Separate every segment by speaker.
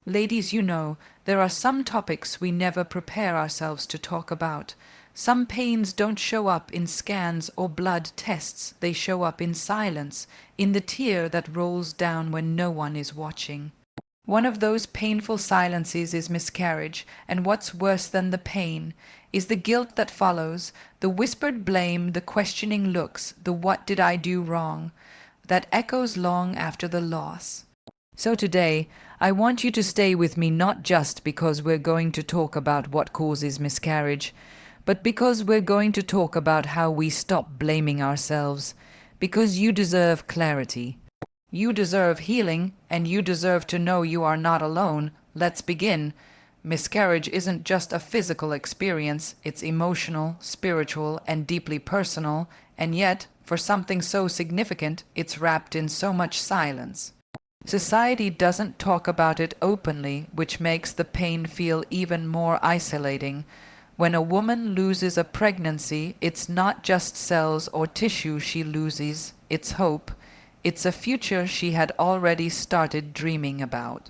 Speaker 1: Ladies, there are some topics we never prepare ourselves to talk about. Some pains don't show up in scans or blood tests, they show up in silence, in the tear that rolls down when no one is watching. One of those painful silences is miscarriage, and what's worse than the pain is the guilt that follows, the whispered blame, the questioning looks, the what did I do wrong, that echoes long after the loss. So today, I want you to stay with me not just because we're going to talk about what causes miscarriage, but because we're going to talk about how we stop blaming ourselves, because you deserve clarity. You deserve healing, and you deserve to know you are not alone. Let's begin. Miscarriage isn't just a physical experience, it's emotional, spiritual, and deeply personal, and yet, for something so significant, it's wrapped in so much silence. Society doesn't talk about it openly, which makes the pain feel even more isolating. When a woman loses a pregnancy, it's not just cells or tissue she loses, it's hope. It's a future she had already started dreaming about.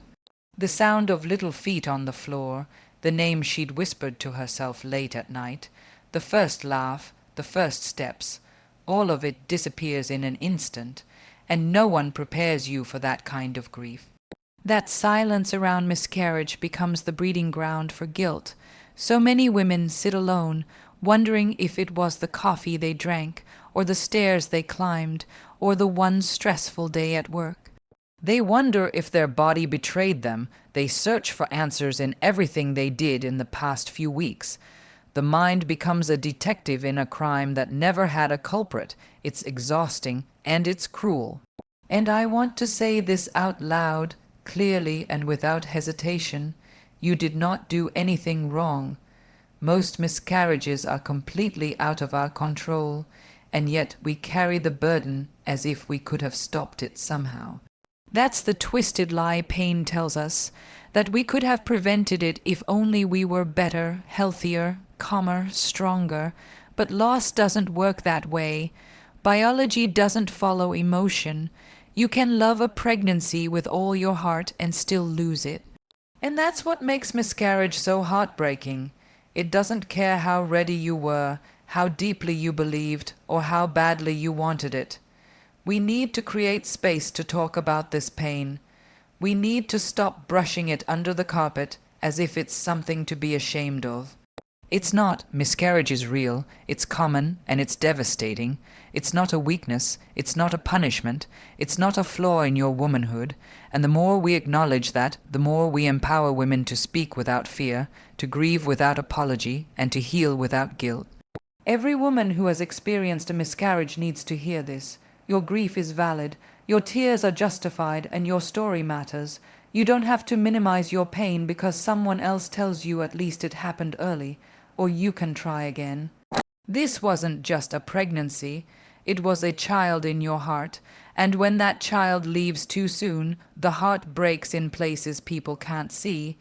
Speaker 1: The sound of little feet on the floor, the name she'd whispered to herself late at night, the first laugh, the first steps, all of it disappears in an instant, and no one prepares you for that kind of grief. That silence around miscarriage becomes the breeding ground for guilt. So many women sit alone, wondering if it was the coffee they drank, or the stairs they climbed, or the one stressful day at work. They wonder if their body betrayed them. They search for answers in everything they did in the past few weeks. The mind becomes a detective in a crime that never had a culprit. It's exhausting and it's cruel. And I want to say this out loud, clearly and without hesitation. You did not do anything wrong. Most miscarriages are completely out of our control, and yet we carry the burden as if we could have stopped it somehow. That's the twisted lie pain tells us, that we could have prevented it if only we were better, healthier, calmer, stronger. But loss doesn't work that way. Biology doesn't follow emotion. You can love a pregnancy with all your heart and still lose it. And that's what makes miscarriage so heartbreaking. It doesn't care how ready you were, how deeply you believed, or how badly you wanted it. We need to create space to talk about this pain. We need to stop brushing it under the carpet as if it's something to be ashamed of. It's not. Miscarriage is real, it's common, and it's devastating. It's not a weakness, it's not a punishment, it's not a flaw in your womanhood, and the more we acknowledge that, the more we empower women to speak without fear, to grieve without apology, and to heal without guilt. Every woman who has experienced a miscarriage needs to hear this. Your grief is valid, your tears are justified, and your story matters. You don't have to minimize your pain because someone else tells you at least it happened early, or you can try again. This wasn't just a pregnancy, it was a child in your heart, and when that child leaves too soon, the heart breaks in places people can't see.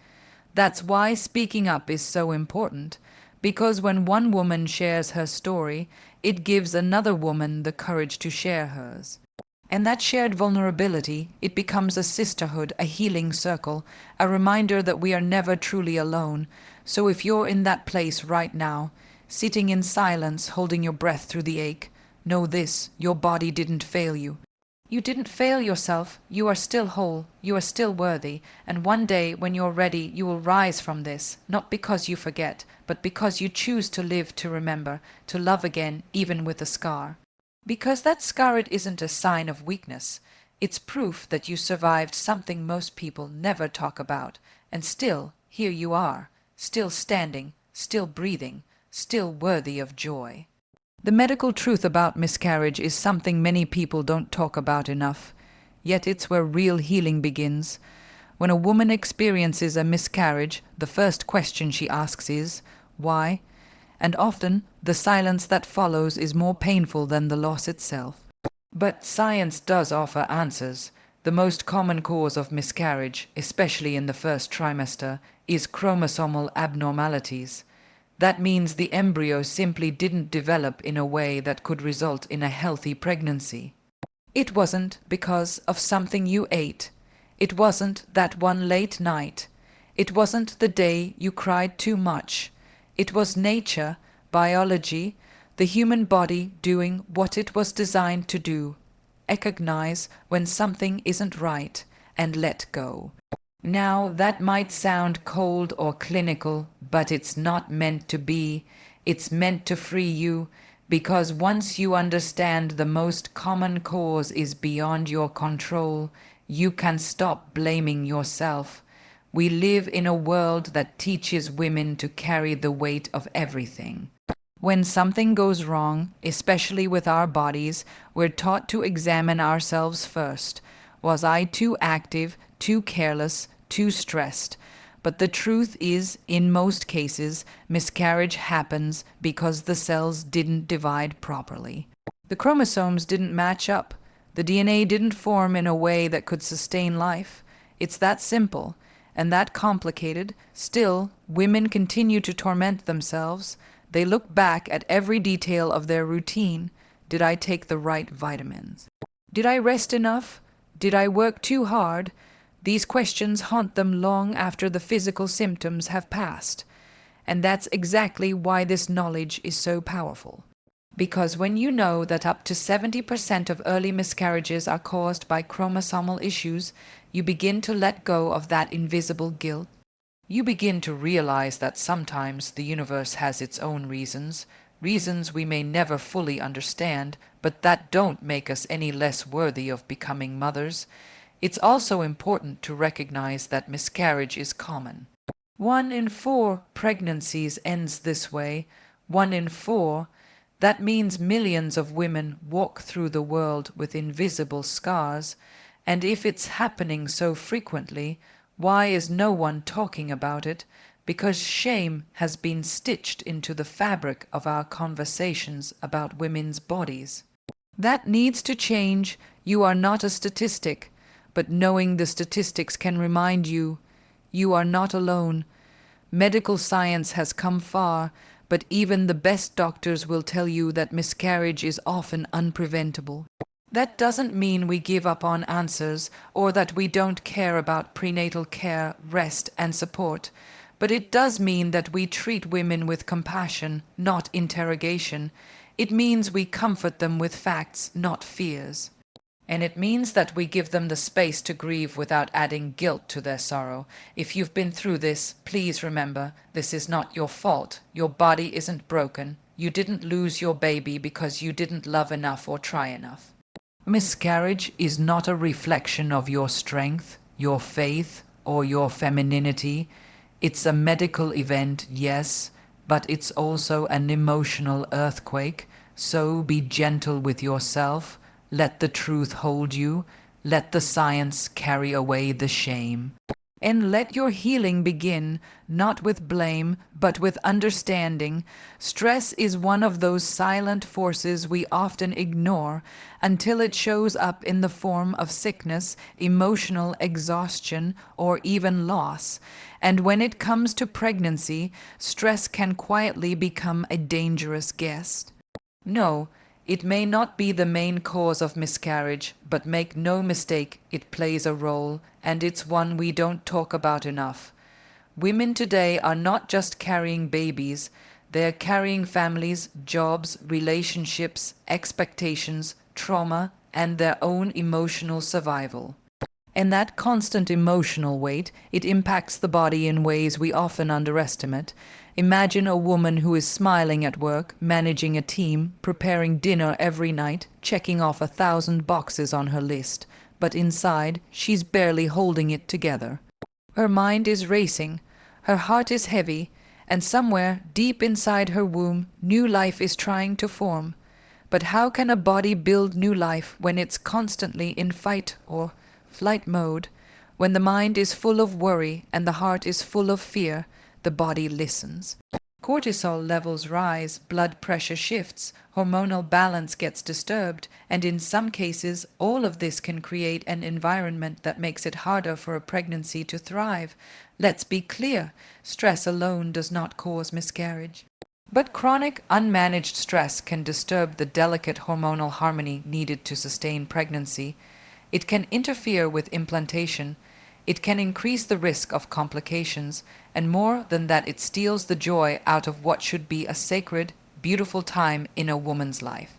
Speaker 1: That's why speaking up is so important, because when one woman shares her story, it gives another woman the courage to share hers. And that shared vulnerability, it becomes a sisterhood, a healing circle, a reminder that we are never truly alone. So if you're in that place right now, sitting in silence, holding your breath through the ache, know this, your body didn't fail you. You didn't fail yourself, you are still whole, you are still worthy, and one day when you're ready, you will rise from this, not because you forget, but because you choose to live to remember, to love again, even with a scar. Because that scar, it isn't a sign of weakness. It's proof that you survived something most people never talk about. And still, here you are, still standing, still breathing, still worthy of joy. The medical truth about miscarriage is something many people don't talk about enough. Yet it's where real healing begins. When a woman experiences a miscarriage, the first question she asks is, why? And often, the silence that follows is more painful than the loss itself. But science does offer answers. The most common cause of miscarriage, especially in the first trimester, is chromosomal abnormalities. That means the embryo simply didn't develop in a way that could result in a healthy pregnancy. It wasn't because of something you ate. It wasn't that one late night. It wasn't the day you cried too much. It was nature, biology, the human body doing what it was designed to do. Recognize when something isn't right and let go. Now, that might sound cold or clinical, but it's not meant to be. It's meant to free you, because once you understand the most common cause is beyond your control, you can stop blaming yourself. We live in a world that teaches women to carry the weight of everything. When something goes wrong, especially with our bodies, we're taught to examine ourselves first. Was I too active, too careless, too stressed? But the truth is, in most cases, miscarriage happens because the cells didn't divide properly. The chromosomes didn't match up. The DNA didn't form in a way that could sustain life. It's that simple and that complicated. Still, women continue to torment themselves. They look back at every detail of their routine. Did I take the right vitamins? Did I rest enough? Did I work too hard? These questions haunt them long after the physical symptoms have passed. And that's exactly why this knowledge is so powerful. Because when you know that up to 70% of early miscarriages are caused by chromosomal issues, you begin to let go of that invisible guilt. You begin to realize that sometimes the universe has its own reasons, reasons we may never fully understand, but that don't make us any less worthy of becoming mothers. It's also important to recognize that miscarriage is common. 1 in 4 pregnancies ends this way. 1 in 4. That means millions of women walk through the world with invisible scars. And if it's happening so frequently, why is no one talking about it? Because shame has been stitched into the fabric of our conversations about women's bodies. That needs to change. You are not a statistic, but knowing the statistics can remind you, you are not alone. Medical science has come far, but even the best doctors will tell you that miscarriage is often unpreventable. That doesn't mean we give up on answers or that we don't care about prenatal care, rest, and support, but it does mean that we treat women with compassion, not interrogation. It means we comfort them with facts, not fears. And it means that we give them the space to grieve without adding guilt to their sorrow. If you've been through this, please remember, this is not your fault. Your body isn't broken. You didn't lose your baby because you didn't love enough or try enough. Miscarriage is not a reflection of your strength, your faith, or your femininity. It's a medical event, yes, but it's also an emotional earthquake. So be gentle with yourself. Let the truth hold you. Let the science carry away the shame. And let your healing begin, not with blame, but with understanding. Stress is one of those silent forces we often ignore until it shows up in the form of sickness, emotional exhaustion, or even loss. And when it comes to pregnancy, stress can quietly become a dangerous guest. No, it may not be the main cause of miscarriage, but make no mistake, it plays a role, and it's one we don't talk about enough. Women today are not just carrying babies, they're carrying families, jobs, relationships, expectations, trauma, and their own emotional survival. And that constant emotional weight, it impacts the body in ways we often underestimate. Imagine a woman who is smiling at work, managing a team, preparing dinner every night, checking off 1,000 boxes on her list, but inside, she's barely holding it together. Her mind is racing, her heart is heavy, and somewhere deep inside her womb, new life is trying to form. But how can a body build new life when it's constantly in fight or flight mode? When the mind is full of worry and the heart is full of fear, the body listens. Cortisol levels rise, blood pressure shifts, hormonal balance gets disturbed, and in some cases, all of this can create an environment that makes it harder for a pregnancy to thrive. Let's be clear, stress alone does not cause miscarriage. But chronic, unmanaged stress can disturb the delicate hormonal harmony needed to sustain pregnancy. It can interfere with implantation, It can increase the risk of complications, and more than that, it steals the joy out of what should be a sacred, beautiful time in a woman's life.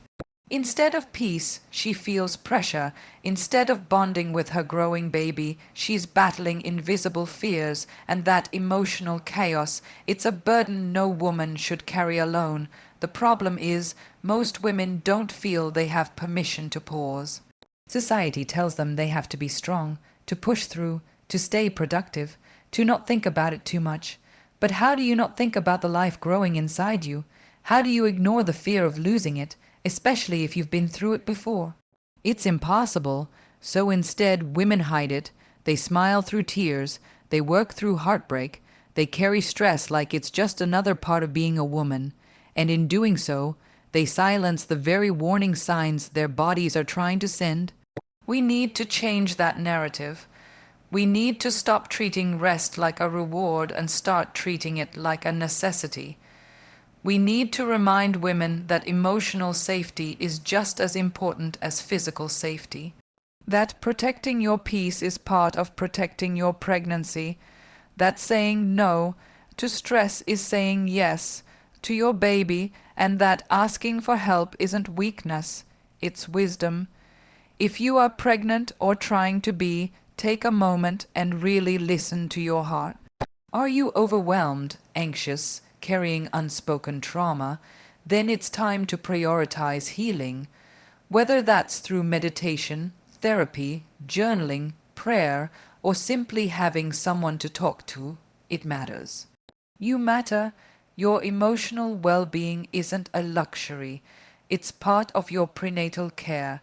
Speaker 1: Instead of peace, she feels pressure. Instead of bonding with her growing baby, she's battling invisible fears and that emotional chaos. It's a burden no woman should carry alone. The problem is, most women don't feel they have permission to pause. Society tells them they have to be strong, to push through, to stay productive, to not think about it too much. But how do you not think about the life growing inside you? How do you ignore the fear of losing it, especially if you've been through it before? It's impossible. So instead, women hide it. They smile through tears. They work through heartbreak. They carry stress like it's just another part of being a woman. And in doing so, they silence the very warning signs their bodies are trying to send. We need to change that narrative. We need to stop treating rest like a reward and start treating it like a necessity. We need to remind women that emotional safety is just as important as physical safety. That protecting your peace is part of protecting your pregnancy. That saying no to stress is saying yes to your baby, and that asking for help isn't weakness, it's wisdom. If you are pregnant or trying to be, take a moment and really listen to your heart. Are you overwhelmed, anxious, carrying unspoken trauma? Then it's time to prioritize healing. Whether that's through meditation, therapy, journaling, prayer, or simply having someone to talk to, it matters. You matter. Your emotional well-being isn't a luxury. It's part of your prenatal care.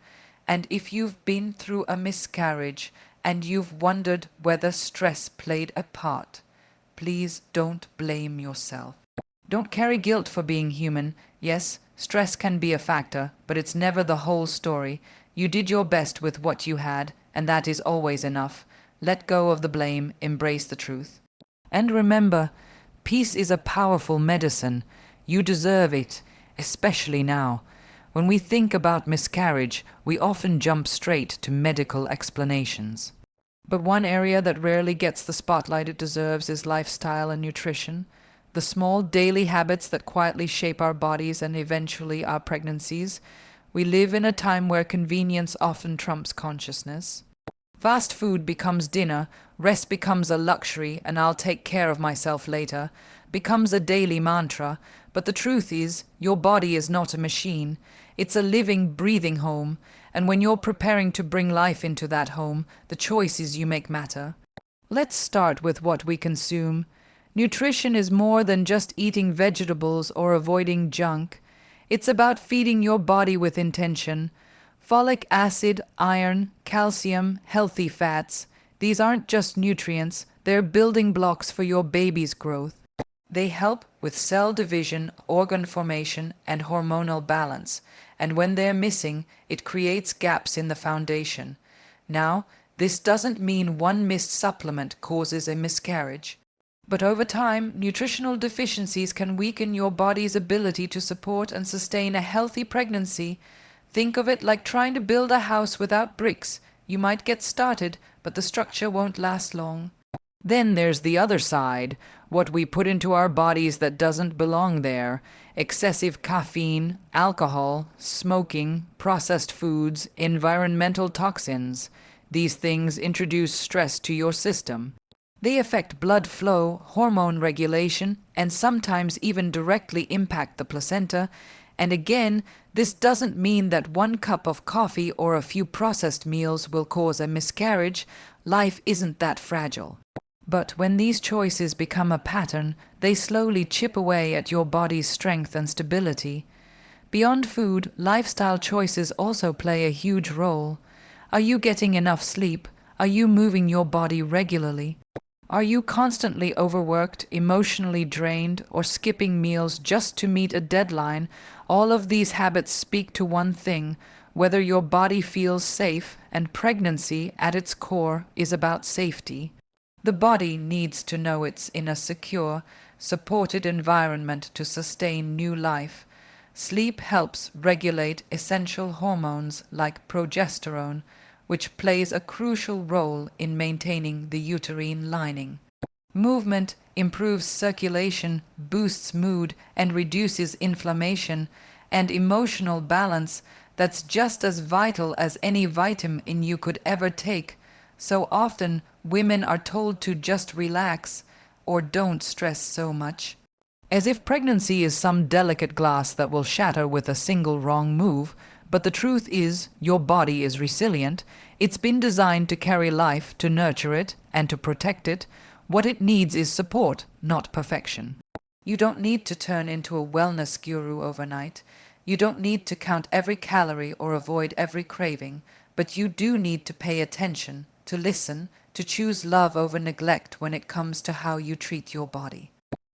Speaker 1: And if you've been through a miscarriage and you've wondered whether stress played a part, please don't blame yourself. Don't carry guilt for being human. Yes, stress can be a factor, but it's never the whole story. You did your best with what you had, and that is always enough. Let go of the blame, embrace the truth. And remember, peace is a powerful medicine. You deserve it, especially now. When we think about miscarriage, we often jump straight to medical explanations. But one area that rarely gets the spotlight it deserves is lifestyle and nutrition. The small daily habits that quietly shape our bodies and eventually our pregnancies. We live in a time where convenience often trumps consciousness. Fast food becomes dinner, rest becomes a luxury, and I'll take care of myself later, becomes a daily mantra. But the truth is, your body is not a machine. It's a living, breathing home, and when you're preparing to bring life into that home, the choices you make matter. Let's start with what we consume. Nutrition is more than just eating vegetables or avoiding junk. It's about feeding your body with intention. Folic acid, iron, calcium, healthy fats. These aren't just nutrients, they're building blocks for your baby's growth. They help with cell division, organ formation, and hormonal balance. And when they're missing, it creates gaps in the foundation. Now, this doesn't mean one missed supplement causes a miscarriage. But over time, nutritional deficiencies can weaken your body's ability to support and sustain a healthy pregnancy. Think of it like trying to build a house without bricks. You might get started, but the structure won't last long. Then there's the other side, what we put into our bodies that doesn't belong there. Excessive caffeine, alcohol, smoking, processed foods, environmental toxins. These things introduce stress to your system. They affect blood flow, hormone regulation, and sometimes even directly impact the placenta. And again, this doesn't mean that one cup of coffee or a few processed meals will cause a miscarriage. Life isn't that fragile. But when these choices become a pattern, they slowly chip away at your body's strength and stability. Beyond food, lifestyle choices also play a huge role. Are you getting enough sleep? Are you moving your body regularly? Are you constantly overworked, emotionally drained, or skipping meals just to meet a deadline? All of these habits speak to one thing: whether your body feels safe, and pregnancy, at its core, is about safety. The body needs to know it's in a secure, supported environment to sustain new life. Sleep helps regulate essential hormones like progesterone, which plays a crucial role in maintaining the uterine lining. Movement improves circulation, boosts mood, and reduces inflammation, and emotional balance that's just as vital as any vitamin you could ever take. So often, women are told to just relax or don't stress so much. As if pregnancy is some delicate glass that will shatter with a single wrong move, but the truth is, your body is resilient. It's been designed to carry life, to nurture it, and to protect it. What it needs is support, not perfection. You don't need to turn into a wellness guru overnight. You don't need to count every calorie or avoid every craving, but you do need to pay attention, to listen, to choose love over neglect when it comes to how you treat your body.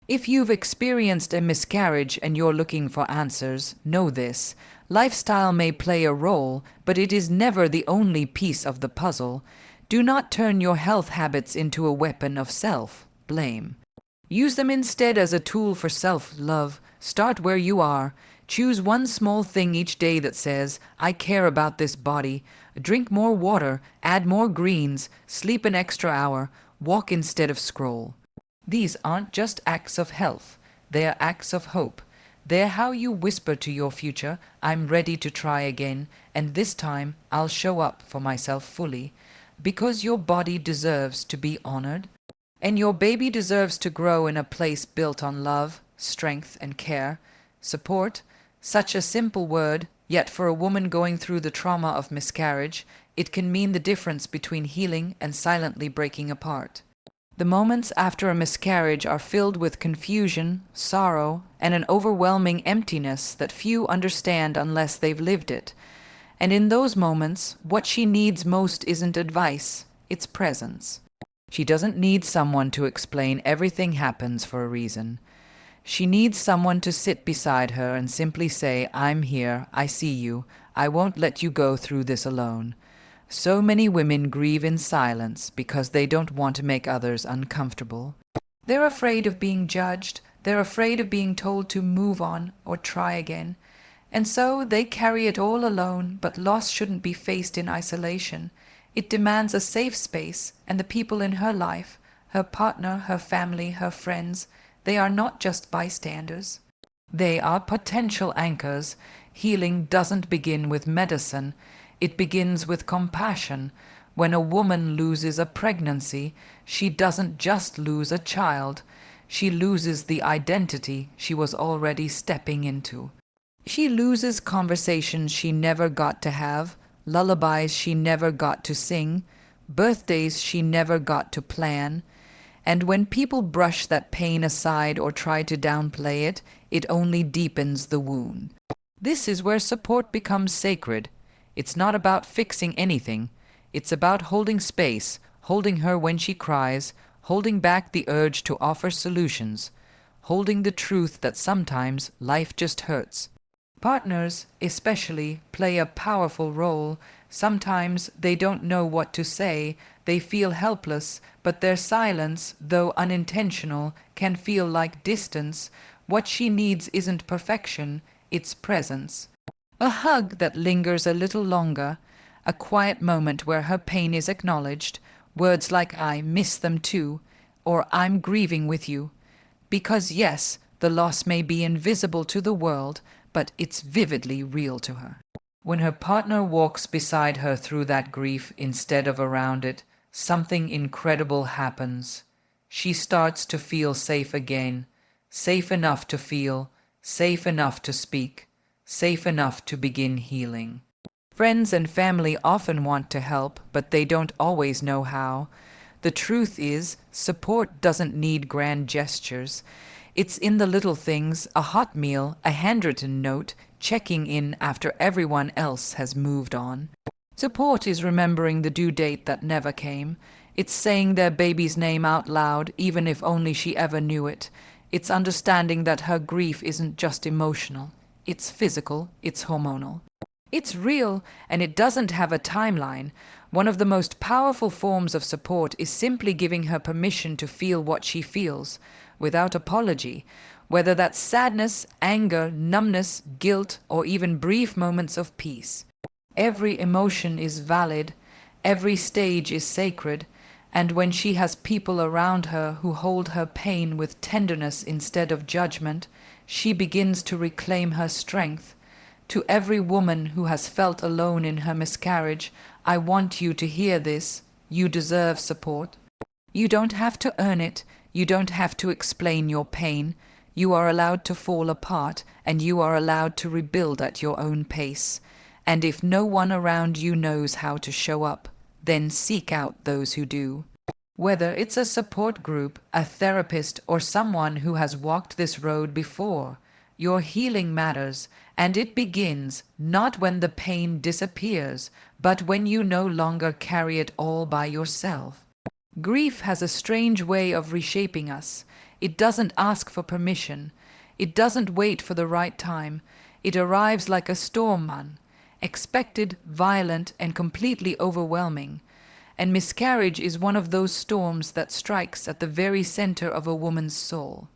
Speaker 1: If you've experienced a miscarriage and you're looking for answers, know this. Lifestyle may play a role, but it is never the only piece of the puzzle. Do not turn your health habits into a weapon of self-blame. Use them instead as a tool for self-love. Start where you are. Choose one small thing each day that says, I care about this body. Drink more water, add more greens, sleep an extra hour, walk instead of scroll. These aren't just acts of health. They're acts of hope. They're how you whisper to your future, I'm ready to try again, and this time I'll show up for myself fully. Because your body deserves to be honored, and your baby deserves to grow in a place built on love, strength, and care. Support, such a simple word, yet for a woman going through the trauma of miscarriage, it can mean the difference between healing and silently breaking apart. The moments after a miscarriage are filled with confusion, sorrow, and an overwhelming emptiness that few understand unless they've lived it. And in those moments, what she needs most isn't advice, it's presence. She doesn't need someone to explain everything happens for a reason. She needs someone to sit beside her and simply say, I'm here, I see you, I won't let you go through this alone. So many women grieve in silence because they don't want to make others uncomfortable. They're afraid of being judged, they're afraid of being told to move on or try again. And so they carry it all alone, but loss shouldn't be faced in isolation. It demands a safe space, and the people in her life, her partner, her family, her friends, they are not just bystanders. They are potential anchors. Healing doesn't begin with medicine. It begins with compassion. When a woman loses a pregnancy, she doesn't just lose a child. She loses the identity she was already stepping into. She loses conversations she never got to have, lullabies she never got to sing, birthdays she never got to plan. And when people brush that pain aside or try to downplay it, it only deepens the wound. This is where support becomes sacred. It's not about fixing anything. It's about holding space, holding her when she cries, holding back the urge to offer solutions, holding the truth that sometimes life just hurts. Partners, especially, play a powerful role. Sometimes they don't know what to say, they feel helpless, but their silence, though unintentional, can feel like distance. What she needs isn't perfection, it's presence. A hug that lingers a little longer, a quiet moment where her pain is acknowledged, words like I miss them too, or I'm grieving with you. Because yes, the loss may be invisible to the world, but it's vividly real to her. When her partner walks beside her through that grief instead of around it, something incredible happens. She starts to feel safe again, safe enough to feel, safe enough to speak, safe enough to begin healing. Friends and family often want to help, but they don't always know how. The truth is, support doesn't need grand gestures. It's in the little things, a hot meal, a handwritten note, checking in after everyone else has moved on. Support is remembering the due date that never came. It's saying their baby's name out loud, even if only she ever knew it. It's understanding that her grief isn't just emotional. It's physical, it's hormonal. It's real, and it doesn't have a timeline. One of the most powerful forms of support is simply giving her permission to feel what she feels, without apology, whether that's sadness, anger, numbness, guilt, or even brief moments of peace. Every emotion is valid, Every stage is sacred, and when she has people around her who hold her pain with tenderness instead of judgment, she begins to reclaim her strength. To every woman who has felt alone in her miscarriage, I want you to hear this. You deserve support. You don't have to earn it. You don't have to explain your pain. You are allowed to fall apart, and you are allowed to rebuild at your own pace. And if no one around you knows how to show up, then seek out those who do. Whether it's a support group, a therapist, or someone who has walked this road before, your healing matters, and it begins not when the pain disappears, but when you no longer carry it all by yourself. Grief has a strange way of reshaping us. It doesn't ask for permission. It doesn't wait for the right time. It arrives like a storm, expected, violent, and completely overwhelming. And miscarriage is one of those storms that strikes at the very center of a woman's soul.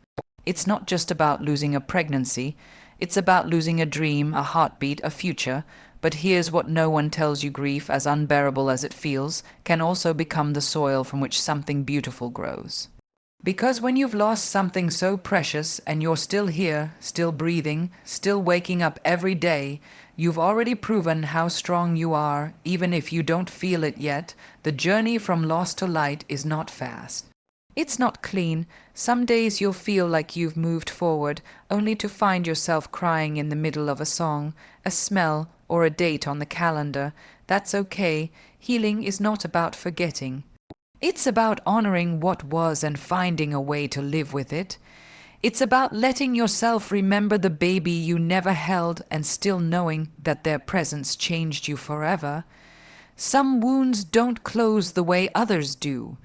Speaker 1: It's not just about losing a pregnancy. It's about losing a dream, a heartbeat, a future. But here's what no one tells you: grief, as unbearable as it feels, can also become the soil from which something beautiful grows. Because when you've lost something so precious and you're still here, still breathing, still waking up every day, you've already proven how strong you are. Even if you don't feel it yet, the journey from loss to light is not fast. It's not clean. Some days you'll feel like you've moved forward, only to find yourself crying in the middle of a song, a smell, or a date on the calendar. That's okay. Healing is not about forgetting. It's about honoring what was and finding a way to live with it. It's about letting yourself remember the baby you never held and still knowing that their presence changed you forever. Some wounds don't close the way others do.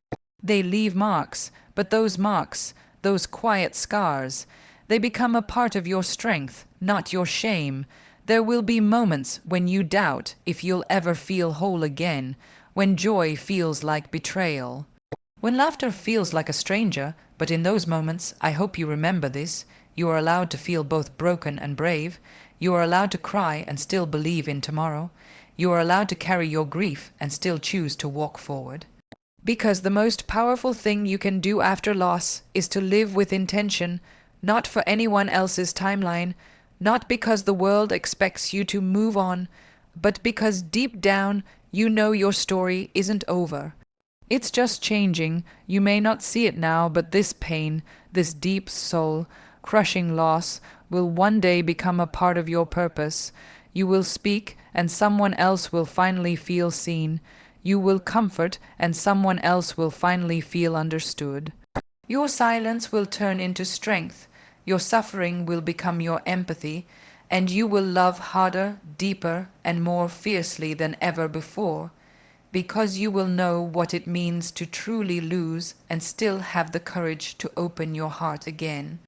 Speaker 1: They leave marks, but those marks, those quiet scars, they become a part of your strength, not your shame. There will be moments when you doubt if you'll ever feel whole again, when joy feels like betrayal, when laughter feels like a stranger. But in those moments, I hope you remember this, you are allowed to feel both broken and brave. You are allowed to cry and still believe in tomorrow. You are allowed to carry your grief and still choose to walk forward. Because the most powerful thing you can do after loss is to live with intention, not for anyone else's timeline, not because the world expects you to move on, but because deep down you know your story isn't over. It's just changing. You may not see it now, but this pain, this deep soul, crushing loss, will one day become a part of your purpose. You will speak, and someone else will finally feel seen. You will comfort, and someone else will finally feel understood. Your silence will turn into strength. Your suffering will become your empathy, and you will love harder, deeper, and more fiercely than ever before, because you will know what it means to truly lose and still have the courage to open your heart again.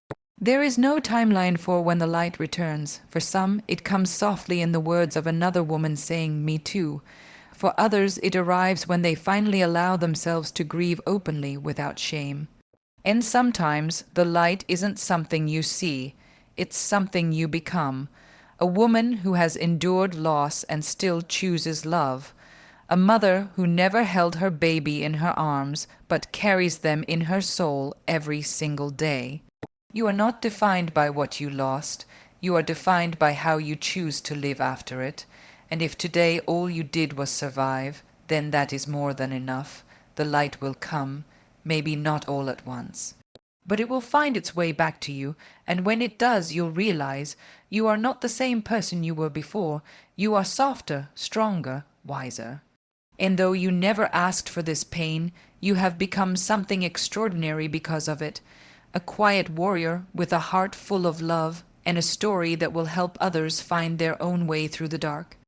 Speaker 1: There is no timeline for when the light returns. For some, it comes softly in the words of another woman saying, "Me too." For others, it arrives when they finally allow themselves to grieve openly without shame. And sometimes the light isn't something you see, it's something you become. A woman who has endured loss and still chooses love. A mother who never held her baby in her arms, but carries them in her soul every single day. You are not defined by what you lost. You are defined by how you choose to live after it. And if today all you did was survive, then that is more than enough. The light will come, maybe not all at once. But it will find its way back to you, and when it does, you'll realize you are not the same person you were before. You are softer, stronger, wiser. And though you never asked for this pain, you have become something extraordinary because of it. A quiet warrior with a heart full of love and a story that will help others find their own way through the dark.